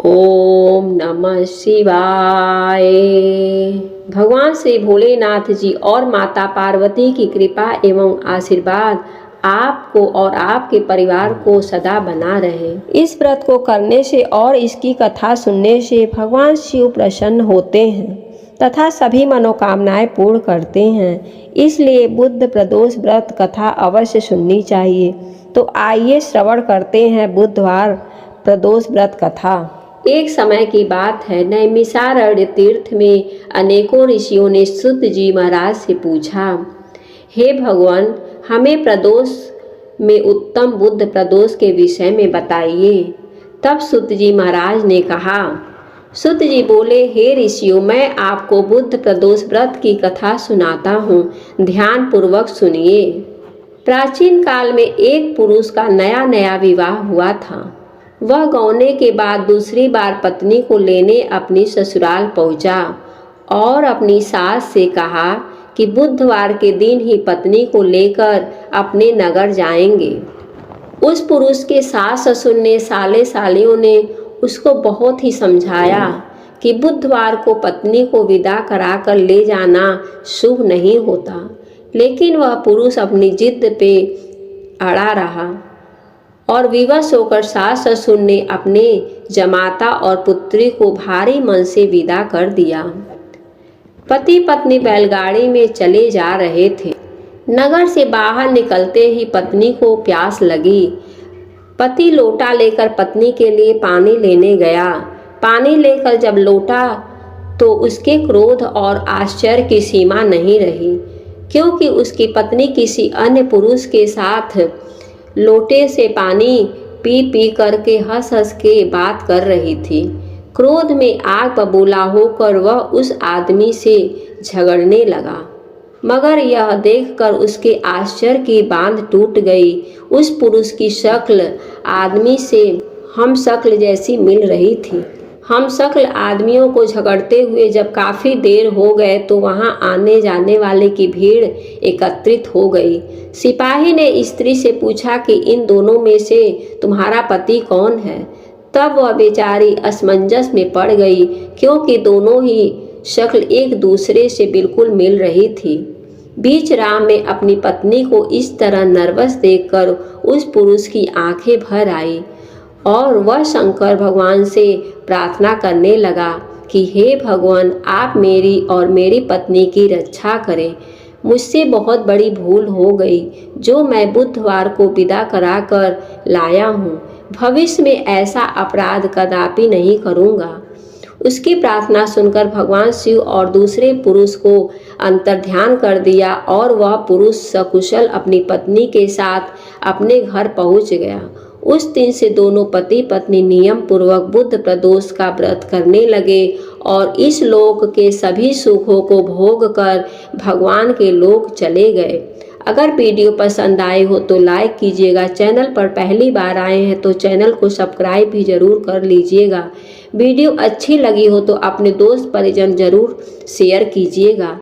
ओम नमः शिवाय। भगवान श्री भोलेनाथ जी और माता पार्वती की कृपा एवं आशीर्वाद आपको और आपके परिवार को सदा बना रहे। इस व्रत को करने से और इसकी कथा सुनने से भगवान शिव प्रसन्न होते हैं तथा सभी मनोकामनाएं पूर्ण करते हैं। इसलिए बुद्ध प्रदोष व्रत कथा अवश्य सुननी चाहिए। तो आइए श्रवण करते हैं बुधवार प्रदोष व्रत कथा। एक समय की बात है, नैमिषारण्य तीर्थ में अनेकों ऋषियों ने सूत जी महाराज से पूछा, हे भगवान, हमें प्रदोष में उत्तम बुद्ध प्रदोष के विषय में बताइए। तब सूत जी महाराज ने कहा, सूत जी बोले, हे ऋषियों, मैं आपको बुद्ध प्रदोष व्रत की कथा सुनाता हूँ, ध्यान पूर्वक सुनिए। प्राचीन काल में एक पुरुष का नया नया विवाह हुआ था। वह गौने के बाद दूसरी बार पत्नी को लेने अपनी ससुराल पहुंचा और अपनी सास से कहा कि बुधवार के दिन ही पत्नी को लेकर अपने नगर जाएंगे। उस पुरुष के सास ससुर ने साले सालियों ने उसको बहुत ही समझाया कि बुधवार को पत्नी को विदा कराकर ले जाना शुभ नहीं होता, लेकिन वह पुरुष अपनी जिद पे अड़ा रहा और विवश होकर सास ससुर ने अपने जमाता और पुत्री को भारी मन से विदा कर दिया। पति पत्नी बैलगाड़ी में चले जा रहे थे। नगर से बाहर निकलते ही पत्नी को प्यास लगी। पति लोटा लेकर पत्नी के लिए पानी लेने गया। पानी लेकर जब लौटा तो उसके क्रोध और आश्चर्य की सीमा नहीं रही, क्योंकि उसकी पत्नी किसी अन्य पुरुष के साथ लोटे से पानी पी पी करके हंस हंस के बात कर रही थी। क्रोध में आग बबूला होकर वह उस आदमी से झगड़ने लगा, मगर यह देखकर उसके आश्चर्य की बांध टूट गई। उस पुरुष की शक्ल आदमी से हम शक्ल जैसी मिल रही थी। हम शक्ल आदमियों को झगड़ते हुए जब काफ़ी देर हो गए तो वहां आने जाने वाले की भीड़ एकत्रित हो गई। सिपाही ने स्त्री से पूछा कि इन दोनों में से तुम्हारा पति कौन है? तब वह बेचारी असमंजस में पड़ गई, क्योंकि दोनों ही शक्ल एक दूसरे से बिल्कुल मिल रही थी। बीच राह में अपनी पत्नी को इस तरह नर्वस देखकर उस पुरुष की आंखें भर आई और वह शंकर भगवान से प्रार्थना करने लगा कि हे भगवान, आप मेरी और मेरी पत्नी की रक्षा करें। मुझसे बहुत बड़ी भूल हो गई जो मैं बुधवार को विदा कराकर लाया हूँ। भविष्य में ऐसा अपराध कदापि नहीं करूँगा। उसकी प्रार्थना सुनकर भगवान शिव और दूसरे पुरुष को अंतर्ध्यान कर दिया और वह पुरुष सकुशल अपनी पत्नी के साथ अपने घर पहुँच गया। उस दिन से दोनों पति पत्नी नियम पूर्वक बुद्ध प्रदोष का व्रत करने लगे और इस लोक के सभी सुखों को भोग कर भगवान के लोक चले गए। अगर वीडियो पसंद आए हो तो लाइक कीजिएगा। चैनल पर पहली बार आए हैं तो चैनल को सब्सक्राइब भी जरूर कर लीजिएगा। वीडियो अच्छी लगी हो तो अपने दोस्त परिजन जरूर शेयर कीजिएगा।